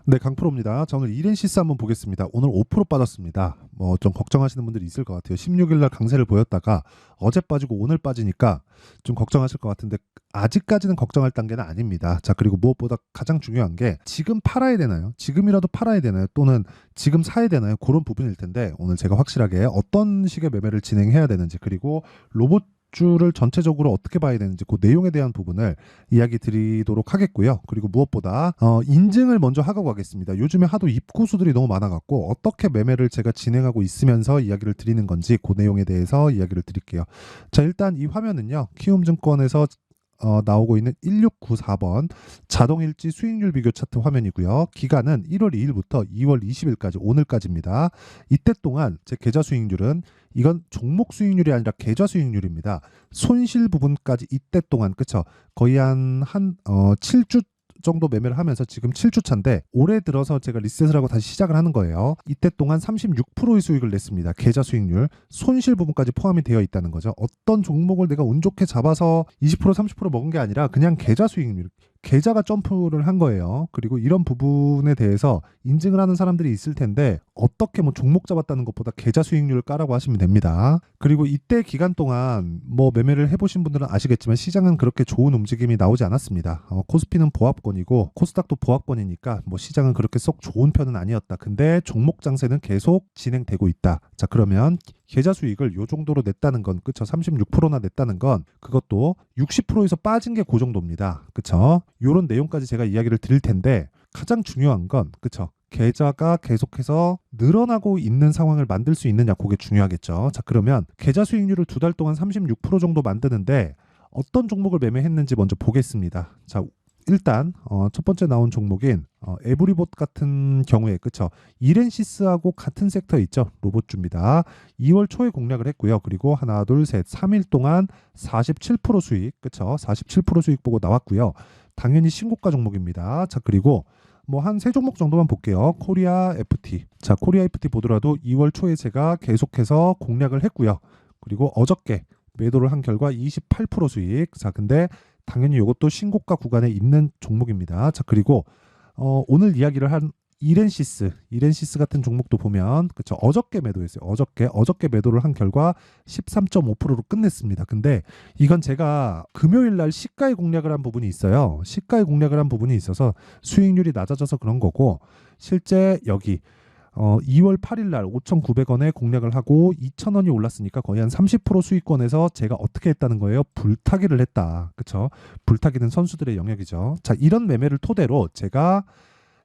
네, 강프로입니다. 저는 이렌시스 한번 보겠습니다. 오늘 5% 빠졌습니다. 뭐 좀 걱정하시는 분들이 있을 것 같아요. 16일 날 강세를 보였다가 어제 빠지고 오늘 빠지니까 좀 걱정하실 것 같은데 아직까지는 걱정할 단계는 아닙니다. 자, 그리고 무엇보다 가장 중요한 게 지금 팔아야 되나요? 지금이라도 팔아야 되나요? 또는 지금 사야 되나요? 그런 부분일 텐데 오늘 제가 확실하게 어떤 식의 매매를 진행해야 되는지, 그리고 로봇 주를 전체적으로 어떻게 봐야 되는지 그 내용에 대한 부분을 이야기 드리도록 하겠고요. 그리고 무엇보다 인증을 먼저 하고 가겠습니다. 요즘에 하도 입고수들이 너무 많아갖고 어떻게 매매를 제가 진행하고 있으면서 이야기를 드리는 건지 그 내용에 대해서 이야기를 드릴게요. 자, 일단 이 화면은요, 키움증권에서 나오고 있는 1694번 자동일지 수익률 비교 차트 화면이고요. 기간은 1월 2일부터 2월 20일까지 오늘까지입니다. 이때 동안 제 계좌 수익률은, 이건 종목 수익률이 아니라 계좌 수익률입니다. 손실 부분까지 이때 동안, 그쵸? 거의 한 7주 정도 매매를 하면서 지금 7주 차인데 올해 들어서 제가 리셋을 하고 다시 시작을 하는 거예요. 이때 동안 36%의 수익을 냈습니다. 계좌 수익률. 손실 부분까지 포함이 되어 있다는 거죠. 어떤 종목을 내가 운 좋게 잡아서 20% 30% 먹은 게 아니라 그냥 계좌 수익률. 계좌가 점프를 한 거예요. 그리고 이런 부분에 대해서 인증을 하는 사람들이 있을 텐데 어떻게 뭐 종목 잡았다는 것보다 계좌 수익률을 까라고 하시면 됩니다. 그리고 이때 기간 동안 뭐 매매를 해보신 분들은 아시겠지만 시장은 그렇게 좋은 움직임이 나오지 않았습니다. 코스피는 보합권이고 코스닥도 보합권이니까 뭐 시장은 그렇게 썩 좋은 편은 아니었다. 근데 종목 장세는 계속 진행되고 있다. 자, 그러면 계좌 수익을 요 정도로 냈다는 건, 그쵸? 36%나 냈다는 건 그것도 60%에서 빠진 게 그 정도입니다. 그쵸? 요런 내용까지 제가 이야기를 드릴 텐데 가장 중요한 건, 그쵸? 계좌가 계속해서 늘어나고 있는 상황을 만들 수 있느냐, 그게 중요하겠죠. 자, 그러면 계좌 수익률을 2달 동안 36% 정도 만드는데 어떤 종목을 매매했는지 먼저 보겠습니다. 자, 일단 첫 번째 나온 종목인 에브리봇 같은 경우에, 그쵸? 이렌시스하고 같은 섹터 있죠? 로봇주입니다. 2월 초에 공략을 했고요. 그리고 하나, 둘, 셋, 3일 동안 47% 수익, 그쵸? 47% 수익 보고 나왔고요. 당연히 신고가 종목입니다. 자, 그리고 뭐 한 세 종목 정도만 볼게요. 코리아 FT. 자, 코리아 FT 보더라도 2월 초에 제가 계속해서 공략을 했고요. 그리고 어저께 매도를 한 결과 28% 수익. 자, 근데 당연히 이것도 신고가 구간에 있는 종목입니다. 자, 그리고 오늘 이야기를 한 이렌시스 같은 종목도 보면, 그쵸? 어저께 매도했어요. 어저께 매도를 한 결과 13.5%로 끝냈습니다. 근데 이건 제가 금요일 날 시가에 공략을 한 부분이 있어요. 시가에 공략을 한 부분이 있어서 수익률이 낮아져서 그런 거고, 실제 여기 2월 8일 날 5,900원에 공략을 하고 2,000원이 올랐으니까 거의 한 30% 수익권에서 제가 어떻게 했다는 거예요? 불타기를 했다. 그쵸? 불타기는 선수들의 영역이죠. 자, 이런 매매를 토대로 제가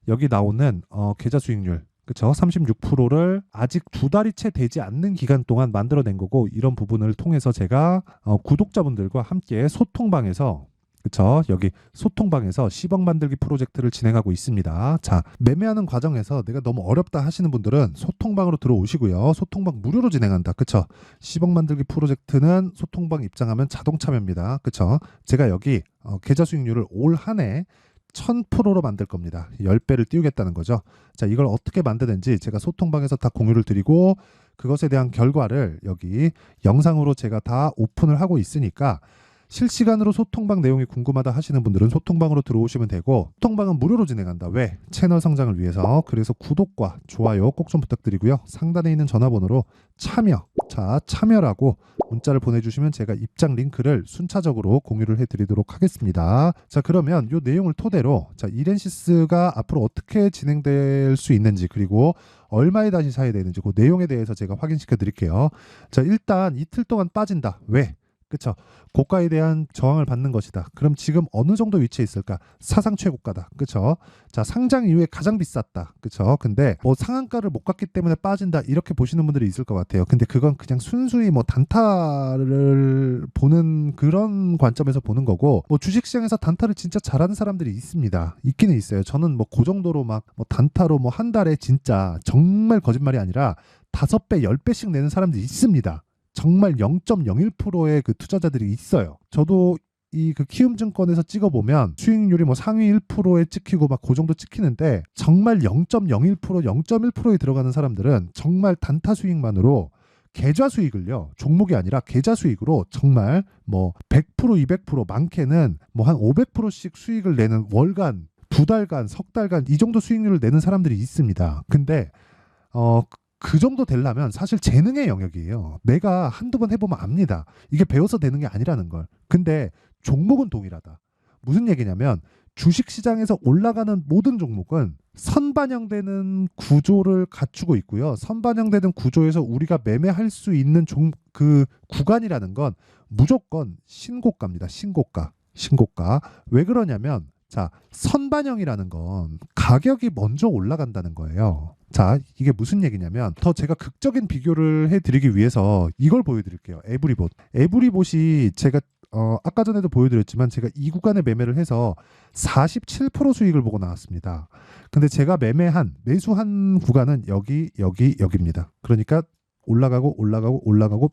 여기 나오는 계좌 수익률, 그쵸? 36%를 아직 2달이 채 되지 않는 기간 동안 만들어낸 거고, 이런 부분을 통해서 제가 구독자분들과 함께 소통방에서, 그쵸? 여기 소통방에서 10억 만들기 프로젝트를 진행하고 있습니다. 자, 매매하는 과정에서 내가 너무 어렵다 하시는 분들은 소통방으로 들어오시고요. 소통방 무료로 진행한다. 그쵸? 10억 만들기 프로젝트는 소통방 입장하면 자동 참여입니다. 그쵸? 제가 여기 계좌 수익률을 올 한해 1000%로 만들 겁니다. 10배를 띄우겠다는 거죠. 자, 이걸 어떻게 만드는지 제가 소통방에서 다 공유를 드리고, 그것에 대한 결과를 여기 영상으로 제가 다 오픈을 하고 있으니까 실시간으로 소통방 내용이 궁금하다 하시는 분들은 소통방으로 들어오시면 되고, 소통방은 무료로 진행한다. 왜? 채널 성장을 위해서. 그래서 구독과 좋아요 꼭 좀 부탁드리고요. 상단에 있는 전화번호로 참여라고 문자를 보내주시면 제가 입장 링크를 순차적으로 공유를 해드리도록 하겠습니다. 자, 그러면 이 내용을 토대로, 자, 이렌시스가 앞으로 어떻게 진행될 수 있는지, 그리고 얼마에 다시 사야 되는지 그 내용에 대해서 제가 확인시켜 드릴게요. 자, 일단 이틀 동안 빠진다. 왜? 그쵸? 고가에 대한 저항을 받는 것이다. 그럼 지금 어느 정도 위치에 있을까? 사상 최고가다. 그쵸? 자, 상장 이후에 가장 비쌌다. 그쵸? 근데 뭐 상한가를 못 갔기 때문에 빠진다, 이렇게 보시는 분들이 있을 것 같아요. 근데 그건 그냥 순수히 뭐 단타를 보는 그런 관점에서 보는 거고, 뭐 주식시장에서 단타를 진짜 잘하는 사람들이 있습니다. 있기는 있어요. 저는 뭐 그 정도로 막 뭐 단타로 뭐 한 달에 진짜 정말 거짓말이 아니라 5배, 10배씩 내는 사람들이 있습니다. 정말 0.01%의 그 투자자들이 있어요. 저도 이 그 키움증권에서 찍어보면 수익률이 뭐 상위 1%에 찍히고 막 그 정도 찍히는데, 정말 0.01%, 0.1%에 들어가는 사람들은 정말 단타 수익만으로 계좌 수익을요, 종목이 아니라 계좌 수익으로 정말 뭐 100%, 200%, 많게는 뭐 한 500%씩 수익을 내는 월간 2달간, 석 달간 이 정도 수익률을 내는 사람들이 있습니다. 근데 그 정도 되려면 사실 재능의 영역이에요. 내가 한두 번 해보면 압니다. 이게 배워서 되는 게 아니라는 걸. 근데 종목은 동일하다. 무슨 얘기냐면 주식시장에서 올라가는 모든 종목은 선반영되는 구조를 갖추고 있고요. 선반영되는 구조에서 우리가 매매할 수 있는 그 구간이라는 건 무조건 신고가입니다. 신고가. 신고가. 왜 그러냐면 자, 선반영이라는 건 가격이 먼저 올라간다는 거예요. 자, 이게 무슨 얘기냐면 더 제가 극적인 비교를 해드리기 위해서 이걸 보여드릴게요. 에브리봇. 에브리봇이 제가 아까 전에도 보여드렸지만 제가 이 구간에 매매를 해서 47% 수익을 보고 나왔습니다. 근데 제가 매수한 구간은 여기입니다. 그러니까 올라가고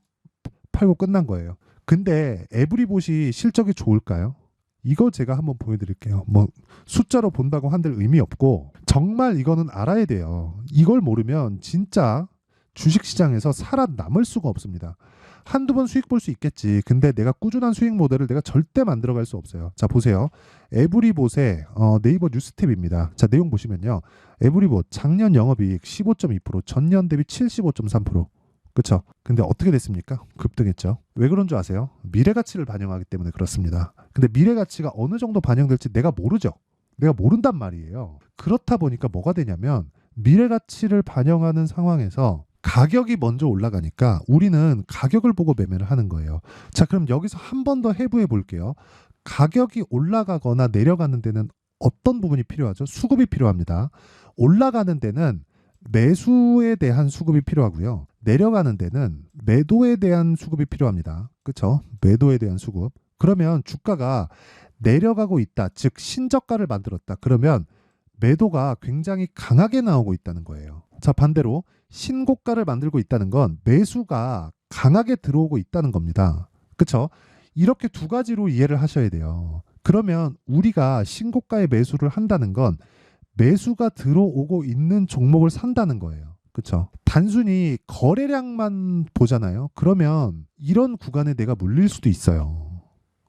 팔고 끝난 거예요. 근데 에브리봇이 실적이 좋을까요? 이거 제가 한번 보여드릴게요. 뭐 숫자로 본다고 한들 의미 없고 정말 이거는 알아야 돼요. 이걸 모르면 진짜 주식시장에서 살아남을 수가 없습니다. 한두 번 수익 볼 수 있겠지. 근데 내가 꾸준한 수익 모델을 내가 절대 만들어갈 수 없어요. 자, 보세요. 에브리봇의 네이버 뉴스탭입니다. 자, 내용 보시면요. 에브리봇 작년 영업이익 15.2%, 전년 대비 75.3%. 그렇죠? 근데 어떻게 됐습니까? 급등했죠. 왜 그런 줄 아세요? 미래 가치를 반영하기 때문에 그렇습니다. 근데 미래 가치가 어느 정도 반영될지 내가 모르죠. 내가 모른단 말이에요. 그렇다 보니까 뭐가 되냐면 미래 가치를 반영하는 상황에서 가격이 먼저 올라가니까 우리는 가격을 보고 매매를 하는 거예요. 자, 그럼 여기서 한 번 더 해부해 볼게요. 가격이 올라가거나 내려가는 데는 어떤 부분이 필요하죠? 수급이 필요합니다. 올라가는 데는 매수에 대한 수급이 필요하고요. 내려가는 데는 매도에 대한 수급이 필요합니다. 그렇죠? 매도에 대한 수급. 그러면 주가가 내려가고 있다. 즉 신저가를 만들었다. 그러면 매도가 굉장히 강하게 나오고 있다는 거예요. 자, 반대로 신고가를 만들고 있다는 건 매수가 강하게 들어오고 있다는 겁니다. 그렇죠? 이렇게 두 가지로 이해를 하셔야 돼요. 그러면 우리가 신고가에 매수를 한다는 건 매수가 들어오고 있는 종목을 산다는 거예요. 그렇죠? 단순히 거래량만 보잖아요. 그러면 이런 구간에 내가 물릴 수도 있어요.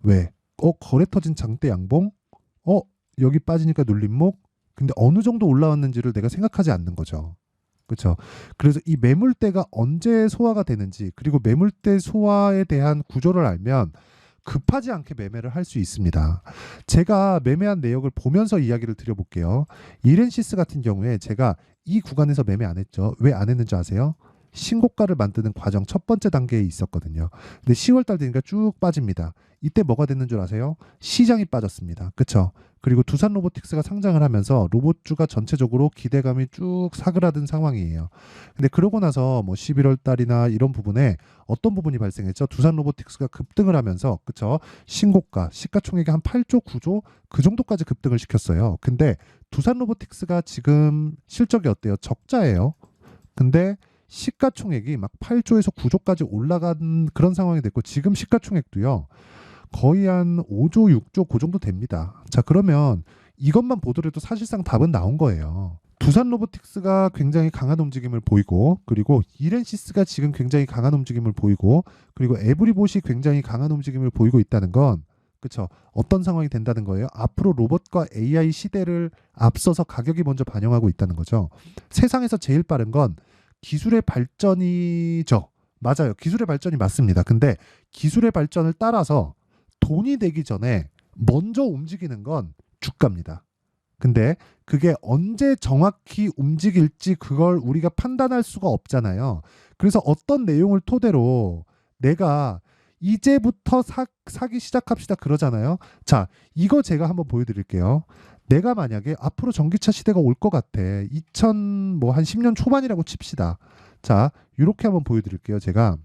왜? 거래 터진 장대 양봉? 여기 빠지니까 눌림목? 근데 어느 정도 올라왔는지를 내가 생각하지 않는 거죠. 그렇죠? 그래서 이 매물대가 언제 소화가 되는지 그리고 매물대 소화에 대한 구조를 알면 급하지 않게 매매를 할 수 있습니다. 제가 매매한 내역을 보면서 이야기를 드려볼게요. 이렌시스 같은 경우에 제가 이 구간에서 매매 안 했죠. 왜 안 했는지 아세요? 신고가를 만드는 과정 첫 번째 단계에 있었거든요. 근데 10월달 되니까 쭉 빠집니다. 이때 뭐가 됐는 줄 아세요? 시장이 빠졌습니다. 그렇죠? 그리고 두산 로보틱스가 상장을 하면서 로봇주가 전체적으로 기대감이 쭉 사그라든 상황이에요. 근데 그러고 나서 뭐 11월 달이나 이런 부분에 어떤 부분이 발생했죠? 두산 로보틱스가 급등을 하면서 그쵸? 신고가, 시가총액이 한 8조, 9조 그 정도까지 급등을 시켰어요. 근데 두산 로보틱스가 지금 실적이 어때요? 적자예요. 근데 시가총액이 막 8조에서 9조까지 올라간 그런 상황이 됐고 지금 시가총액도요. 거의 한 5조, 6조 그 정도 됩니다. 자, 그러면 이것만 보더라도 사실상 답은 나온 거예요. 두산 로보틱스가 굉장히 강한 움직임을 보이고 그리고 이렌시스가 지금 굉장히 강한 움직임을 보이고 그리고 에브리봇이 굉장히 강한 움직임을 보이고 있다는 건 그렇죠. 어떤 상황이 된다는 거예요? 앞으로 로봇과 AI 시대를 앞서서 가격이 먼저 반영하고 있다는 거죠. 세상에서 제일 빠른 건 기술의 발전이죠. 맞아요. 기술의 발전이 맞습니다. 근데 기술의 발전을 따라서 돈이 되기 전에 먼저 움직이는 건 주가입니다. 근데 그게 언제 정확히 움직일지 그걸 우리가 판단할 수가 없잖아요. 그래서 어떤 내용을 토대로 내가 이제부터 사기 시작합시다 그러잖아요. 자, 이거 제가 한번 보여드릴게요. 내가 만약에 앞으로 전기차 시대가 올 것 같아. 뭐 한 10년 초반이라고 칩시다. 자, 이렇게 한번 보여드릴게요. 제가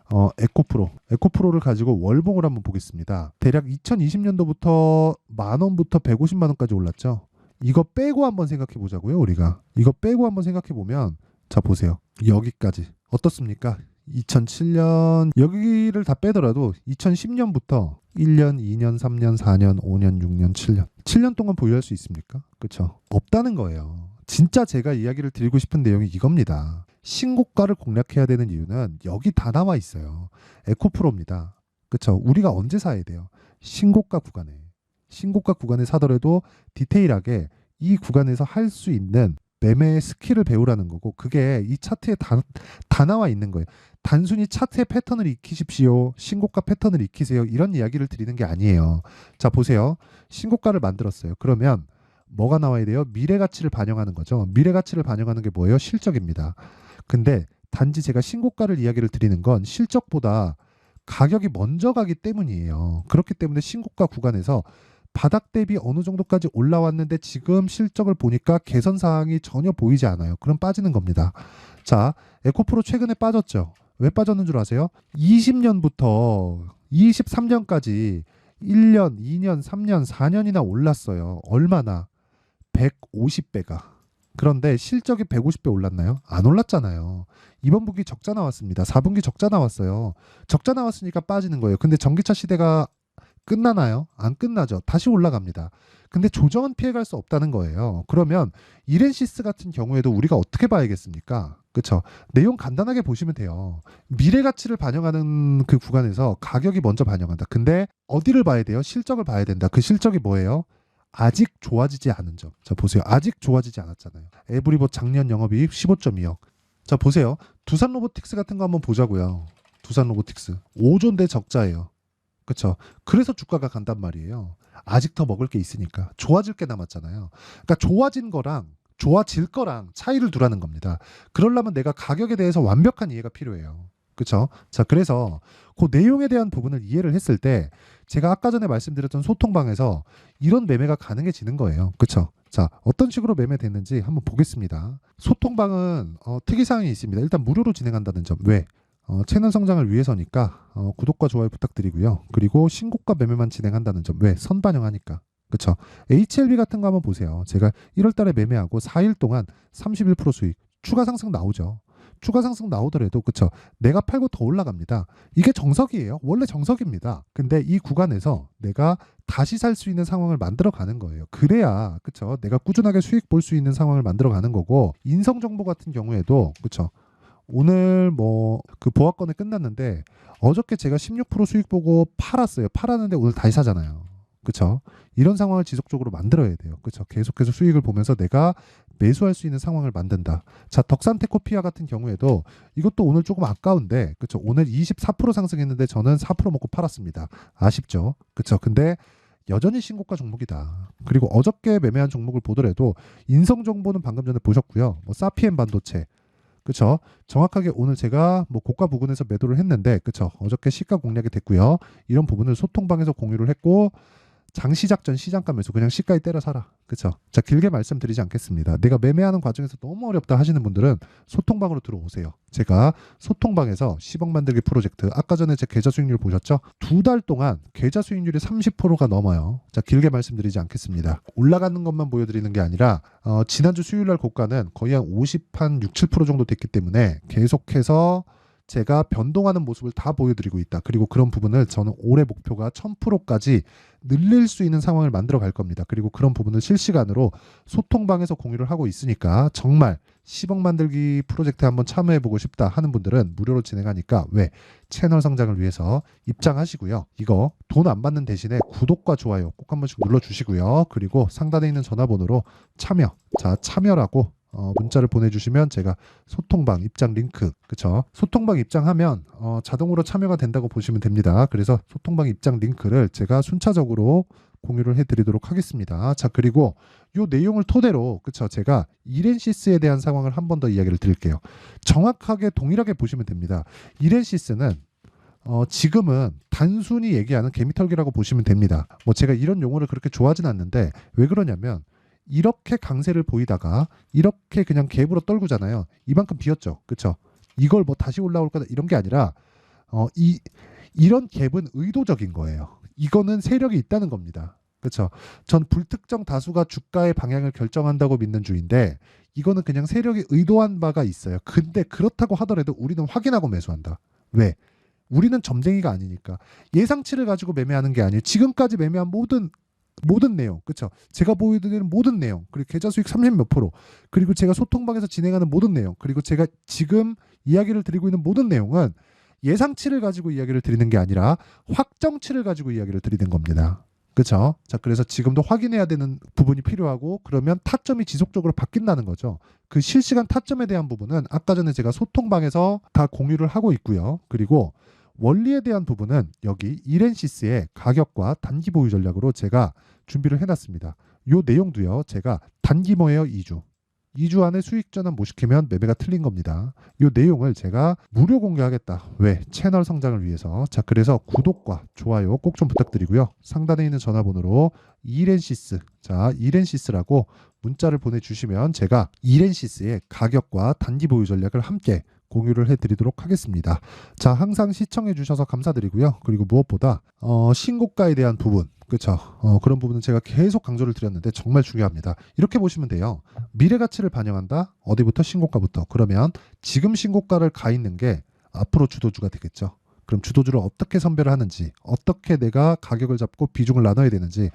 에코프로를 가지고 월봉을 한번 보겠습니다. 대략 2020년도부터 10,000원부터 150만원까지 올랐죠. 이거 빼고 한번 생각해 보자고요. 우리가 이거 빼고 한번 생각해 보면 자, 보세요. 여기까지 어떻습니까? 2007년 여기를 다 빼더라도 2010년부터 1년, 2년, 3년, 4년, 5년, 6년, 7년 동안 보유할 수 있습니까? 그렇죠? 없다는 거예요. 진짜 제가 이야기를 드리고 싶은 내용이 이겁니다. 신고가를 공략해야 되는 이유는 여기 다 나와 있어요. 에코프로입니다. 그렇죠? 우리가 언제 사야 돼요? 신고가 구간에 사더라도 디테일하게 이 구간에서 할 수 있는 매매의 스킬을 배우라는 거고, 그게 이 차트에 다 나와 있는 거예요. 단순히 차트의 패턴을 익히십시오, 신고가 패턴을 익히세요, 이런 이야기를 드리는 게 아니에요. 자, 보세요. 신고가를 만들었어요. 그러면 뭐가 나와야 돼요? 미래 가치를 반영하는 거죠. 미래 가치를 반영하는 게 뭐예요? 실적입니다. 근데 단지 제가 신고가를 이야기를 드리는 건 실적보다 가격이 먼저 가기 때문이에요. 그렇기 때문에 신고가 구간에서 바닥 대비 어느 정도까지 올라왔는데 지금 실적을 보니까 개선 사항이 전혀 보이지 않아요. 그럼 빠지는 겁니다. 자, 에코프로 최근에 빠졌죠. 왜 빠졌는 줄 아세요? 20년부터 23년까지 1년, 2년, 3년, 4년이나 올랐어요. 얼마나? 150배가. 그런데 실적이 150배 올랐나요? 안 올랐잖아요. 이번 분기 적자 나왔습니다. 4분기 적자 나왔어요. 적자 나왔으니까 빠지는 거예요. 근데 전기차 시대가 끝나나요? 안 끝나죠. 다시 올라갑니다. 근데 조정은 피해갈 수 없다는 거예요. 그러면 이렌시스 같은 경우에도 우리가 어떻게 봐야겠습니까? 그렇죠. 내용 간단하게 보시면 돼요. 미래 가치를 반영하는 그 구간에서 가격이 먼저 반영한다. 근데 어디를 봐야 돼요? 실적을 봐야 된다. 그 실적이 뭐예요? 아직 좋아지지 않은 점. 자, 보세요. 아직 좋아지지 않았잖아요. 에브리버 작년 영업이익 15.2억. 자, 보세요. 두산 로보틱스 같은 거 한번 보자고요. 두산 로보틱스 5조인데 적자예요. 그렇죠. 그래서 주가가 간단 말이에요. 아직 더 먹을 게 있으니까. 좋아질 게 남았잖아요. 그러니까 좋아진 거랑 좋아질 거랑 차이를 두라는 겁니다. 그러려면 내가 가격에 대해서 완벽한 이해가 필요해요. 그렇죠? 자, 그래서 그 내용에 대한 부분을 이해를 했을 때 제가 아까 전에 말씀드렸던 소통방에서 이런 매매가 가능해지는 거예요. 그렇죠? 자, 어떤 식으로 매매됐는지 한번 보겠습니다. 소통방은 특이사항이 있습니다. 일단 무료로 진행한다는 점. 왜? 채널 성장을 위해서니까 구독과 좋아요 부탁드리고요. 그리고 신고가 매매만 진행한다는 점. 왜? 선반영하니까. 그쵸? HLB 같은 거 한번 보세요. 제가 1월 달에 매매하고 4일 동안 31% 수익. 추가 상승 나오죠. 추가 상승 나오더라도 그쵸? 내가 팔고 더 올라갑니다. 이게 정석이에요. 원래 정석입니다. 근데 이 구간에서 내가 다시 살 수 있는 상황을 만들어 가는 거예요. 그래야 그쵸? 내가 꾸준하게 수익 볼 수 있는 상황을 만들어 가는 거고, 인성정보 같은 경우에도 그쵸? 오늘 뭐 그 보합권에 끝났는데 어저께 제가 16% 수익 보고 팔았어요. 팔았는데 오늘 다시 사잖아요. 그쵸? 이런 상황을 지속적으로 만들어야 돼요. 그쵸? 계속해서 수익을 보면서 내가 매수할 수 있는 상황을 만든다. 자, 덕산테코피아 같은 경우에도 이것도 오늘 조금 아까운데, 그쵸? 오늘 24% 상승했는데 저는 4% 먹고 팔았습니다. 아쉽죠? 그쵸? 근데 여전히 신고가 종목이다. 그리고 어저께 매매한 종목을 보더라도 인성정보는 방금 전에 보셨고요. 뭐 사피엔 반도체, 그쵸? 정확하게 오늘 제가 뭐 고가 부근에서 매도를 했는데, 그쵸? 어저께 시가 공략이 됐고요. 이런 부분을 소통방에서 공유를 했고, 장시작 전 시장가 매수 그냥 시가에 때려 사라. 그쵸? 자, 길게 말씀드리지 않겠습니다. 내가 매매하는 과정에서 너무 어렵다 하시는 분들은 소통방으로 들어오세요. 제가 소통방에서 10억 만들기 프로젝트, 아까 전에 제 계좌 수익률 보셨죠? 2달 동안 계좌 수익률이 30%가 넘어요. 자, 길게 말씀드리지 않겠습니다. 올라가는 것만 보여드리는 게 아니라 지난주 수요일날 고가는 거의 한 6, 7% 정도 됐기 때문에 계속해서 제가 변동하는 모습을 다 보여드리고 있다. 그리고 그런 부분을 저는 올해 목표가 1000%까지 늘릴 수 있는 상황을 만들어 갈 겁니다. 그리고 그런 부분을 실시간으로 소통방에서 공유를 하고 있으니까 정말 10억 만들기 프로젝트에 한번 참여해보고 싶다 하는 분들은 무료로 진행하니까, 왜? 채널 성장을 위해서 입장하시고요. 이거 돈 안 받는 대신에 구독과 좋아요 꼭 한 번씩 눌러주시고요. 그리고 상단에 있는 전화번호로 참여, 자, 참여라고 문자를 보내주시면 제가 소통방 입장 링크, 그쵸? 소통방 입장하면 자동으로 참여가 된다고 보시면 됩니다. 그래서 소통방 입장 링크를 제가 순차적으로 공유를 해드리도록 하겠습니다. 자, 그리고 이 내용을 토대로, 그쵸? 제가 이렌시스에 대한 상황을 한 번 더 이야기를 드릴게요. 정확하게 동일하게 보시면 됩니다. 이렌시스는 지금은 단순히 얘기하는 개미털기라고 보시면 됩니다. 뭐 제가 이런 용어를 그렇게 좋아하진 않는데, 왜 그러냐면 이렇게 강세를 보이다가 이렇게 그냥 갭으로 떨구잖아요. 이만큼 비었죠. 그쵸? 이걸 뭐 다시 올라올 거다 이런 게 아니라 이런 갭은 의도적인 거예요. 이거는 세력이 있다는 겁니다. 그쵸? 전 불특정 다수가 주가의 방향을 결정한다고 믿는 주인데, 이거는 그냥 세력이 의도한 바가 있어요. 근데 그렇다고 하더라도 우리는 확인하고 매수한다. 왜? 우리는 점쟁이가 아니니까. 예상치를 가지고 매매하는 게 아니에요. 지금까지 매매한 모든 내용, 그쵸? 제가 보여드리는 모든 내용, 그리고 계좌 수익 30몇 %, 그리고 제가 소통방에서 진행하는 모든 내용, 그리고 제가 지금 이야기를 드리고 있는 모든 내용은 예상치를 가지고 이야기를 드리는 게 아니라 확정치를 가지고 이야기를 드리는 겁니다. 그쵸? 자, 그래서 지금도 확인해야 되는 부분이 필요하고 그러면 타점이 지속적으로 바뀐다는 거죠. 그 실시간 타점에 대한 부분은 아까 전에 제가 소통방에서 다 공유를 하고 있고요. 그리고 원리에 대한 부분은 여기 이렌시스의 가격과 단기 보유 전략으로 제가 준비를 해놨습니다. 요 내용도요. 제가 단기 모예요 2주. 2주 안에 수익 전환 못 시키면 매매가 틀린 겁니다. 이 내용을 제가 무료 공개하겠다. 왜? 채널 성장을 위해서. 자, 그래서 구독과 좋아요 꼭 좀 부탁드리고요. 상단에 있는 전화번호로 이렌시스, 자, 이렌시스라고 문자를 보내주시면 제가 이렌시스의 가격과 단기 보유 전략을 함께 공유를 해드리도록 하겠습니다. 자, 항상 시청해주셔서 감사드리고요. 그리고 무엇보다 신고가에 대한 부분, 그렇죠. 그런 부분은 제가 계속 강조를 드렸는데 정말 중요합니다. 이렇게 보시면 돼요. 미래 가치를 반영한다. 어디부터? 신고가부터. 그러면 지금 신고가를 가 있는 게 앞으로 주도주가 되겠죠. 그럼 주도주를 어떻게 선별을 하는지, 어떻게 내가 가격을 잡고 비중을 나눠야 되는지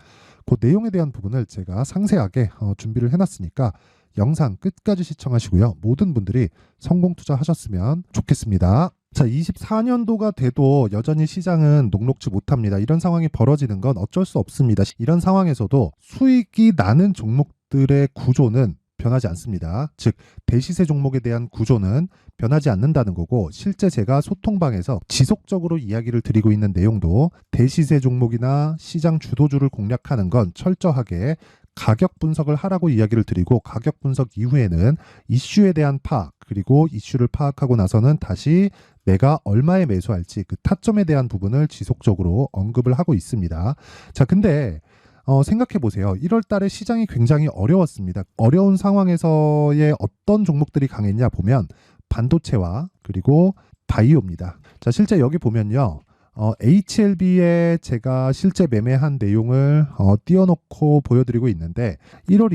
그 내용에 대한 부분을 제가 상세하게 준비를 해놨으니까 영상 끝까지 시청하시고요. 모든 분들이 성공 투자하셨으면 좋겠습니다. 자, 24년도가 돼도 여전히 시장은 녹록지 못합니다. 이런 상황이 벌어지는 건 어쩔 수 없습니다. 이런 상황에서도 수익이 나는 종목들의 구조는 변하지 않습니다. 즉, 대시세 종목에 대한 구조는 변하지 않는다는 거고, 실제 제가 소통방에서 지속적으로 이야기를 드리고 있는 내용도 대시세 종목이나 시장 주도주를 공략하는 건 철저하게 가격 분석을 하라고 이야기를 드리고, 가격 분석 이후에는 이슈에 대한 파악, 그리고 이슈를 파악하고 나서는 다시 내가 얼마에 매수할지 그 타점에 대한 부분을 지속적으로 언급을 하고 있습니다. 자, 근데 생각해 보세요. 1월 달에 시장이 굉장히 어려웠습니다. 어려운 상황에서의 어떤 종목들이 강했냐 보면 반도체와 그리고 바이오입니다. 자, 실제 여기 보면요. HLB에 제가 실제 매매한 내용을 띄워놓고 보여드리고 있는데 1월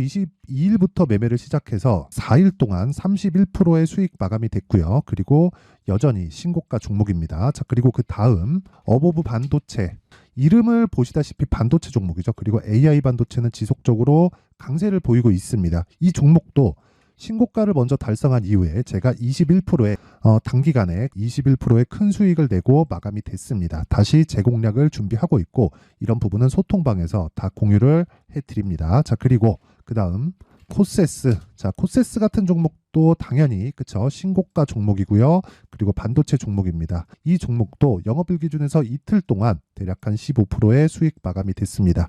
22일부터 매매를 시작해서 4일 동안 31%의 수익 마감이 됐고요. 그리고 여전히 신고가 종목입니다. 자, 그리고 그 다음 어보브 반도체, 이름을 보시다시피 반도체 종목이죠. 그리고 AI 반도체는 지속적으로 강세를 보이고 있습니다. 이 종목도 신고가를 먼저 달성한 이후에 제가 21%의 단기간에 21%의 큰 수익을 내고 마감이 됐습니다. 다시 재공략을 준비하고 있고 이런 부분은 소통방에서 다 공유를 해드립니다. 자, 그리고 그 다음 코세스. 자, 코세스 같은 종목도 당연히 그쵸, 신고가 종목이고요. 그리고 반도체 종목입니다. 이 종목도 영업일 기준에서 이틀 동안 대략 한 15%의 수익 마감이 됐습니다.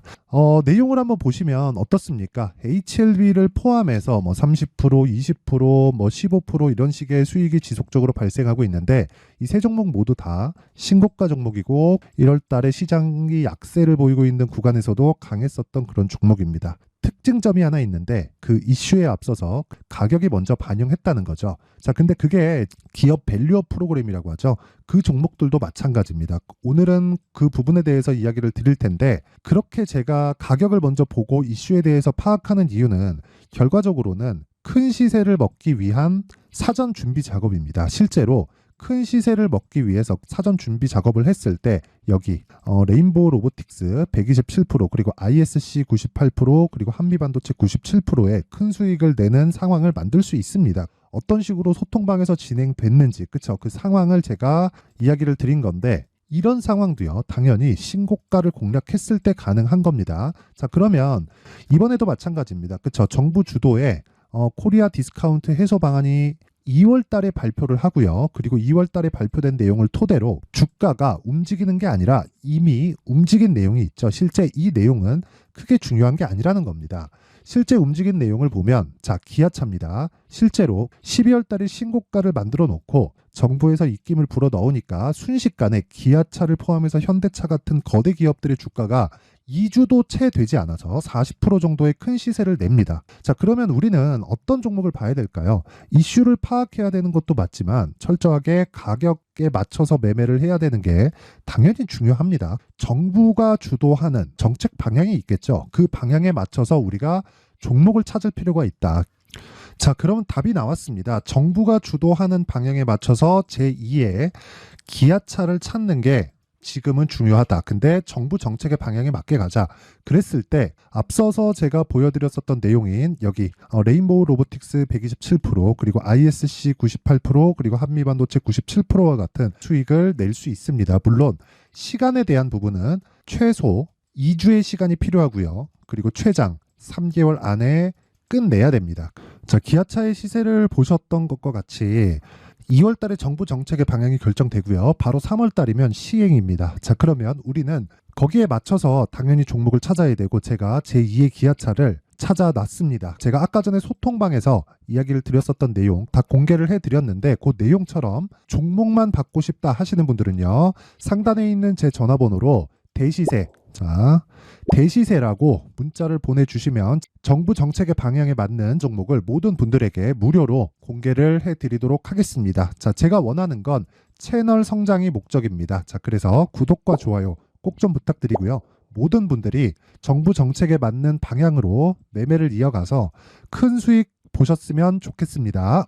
내용을 한번 보시면 어떻습니까? HLB를 포함해서 뭐 30%, 20%, 뭐 15% 이런 식의 수익이 지속적으로 발생하고 있는데 이 세 종목 모두 다 신고가 종목이고 1월 달에 시장이 약세를 보이고 있는 구간에서도 강했었던 그런 종목입니다. 특징점이 하나 있는데 그 이슈에 앞서서 가격이 먼저 반영했다는 거죠. 자, 근데 그게 기업 밸류업 프로그램이라고 하죠. 그 종목들도 마찬가지입니다. 오늘은 그 부분에 대해서 이야기를 드릴 텐데 그렇게 제가 가격을 먼저 보고 이슈에 대해서 파악하는 이유는 결과적으로는 큰 시세를 먹기 위한 사전 준비 작업입니다. 실제로 큰 시세를 먹기 위해서 사전 준비 작업을 했을 때 여기 레인보우 로보틱스 127% 그리고 ISC 98% 그리고 한미반도체 97%의 큰 수익을 내는 상황을 만들 수 있습니다. 어떤 식으로 소통방에서 진행됐는지 그쵸? 그 상황을 제가 이야기를 드린 건데 이런 상황도요 당연히 신고가를 공략했을 때 가능한 겁니다. 자, 그러면 이번에도 마찬가지입니다. 그쵸? 정부 주도의 코리아 디스카운트 해소 방안이 2월 달에 발표를 하고요. 그리고 2월 달에 발표된 내용을 토대로 주가가 움직이는 게 아니라 이미 움직인 내용이 있죠. 실제 이 내용은 크게 중요한 게 아니라는 겁니다. 실제 움직인 내용을 보면 자, 기아차입니다. 실제로 12월 달에 신고가를 만들어 놓고 정부에서 입김을 불어 넣으니까 순식간에 기아차를 포함해서 현대차 같은 거대 기업들의 주가가 2주도 채 되지 않아서 40% 정도의 큰 시세를 냅니다. 자, 그러면 우리는 어떤 종목을 봐야 될까요? 이슈를 파악해야 되는 것도 맞지만 철저하게 가격에 맞춰서 매매를 해야 되는 게 당연히 중요합니다. 정부가 주도하는 정책 방향이 있겠죠. 그 방향에 맞춰서 우리가 종목을 찾을 필요가 있다. 자, 그러면 답이 나왔습니다. 정부가 주도하는 방향에 맞춰서 제2의 기아차를 찾는 게 지금은 중요하다. 근데 정부 정책의 방향에 맞게 가자. 그랬을 때 앞서서 제가 보여드렸었던 내용인 여기 레인보우 로보틱스 127% 그리고 ISC 98% 그리고 한미반도체 97%와 같은 수익을 낼 수 있습니다. 물론 시간에 대한 부분은 최소 2주의 시간이 필요하고요. 그리고 최장 3개월 안에 끝내야 됩니다. 자, 기아차의 시세를 보셨던 것과 같이 2월 달에 정부 정책의 방향이 결정되고요. 바로 3월 달이면 시행입니다. 자, 그러면 우리는 거기에 맞춰서 당연히 종목을 찾아야 되고 제가 제2의 기아차를 찾아놨습니다. 제가 아까 전에 소통방에서 이야기를 드렸었던 내용 다 공개를 해드렸는데 그 내용처럼 종목만 받고 싶다 하시는 분들은요. 상단에 있는 제 전화번호로 대시세, 자, 대시세라고 문자를 보내주시면 정부 정책의 방향에 맞는 종목을 모든 분들에게 무료로 공개를 해드리도록 하겠습니다. 자, 제가 원하는 건 채널 성장이 목적입니다. 자, 그래서 구독과 좋아요 꼭 좀 부탁드리고요. 모든 분들이 정부 정책에 맞는 방향으로 매매를 이어가서 큰 수익 보셨으면 좋겠습니다.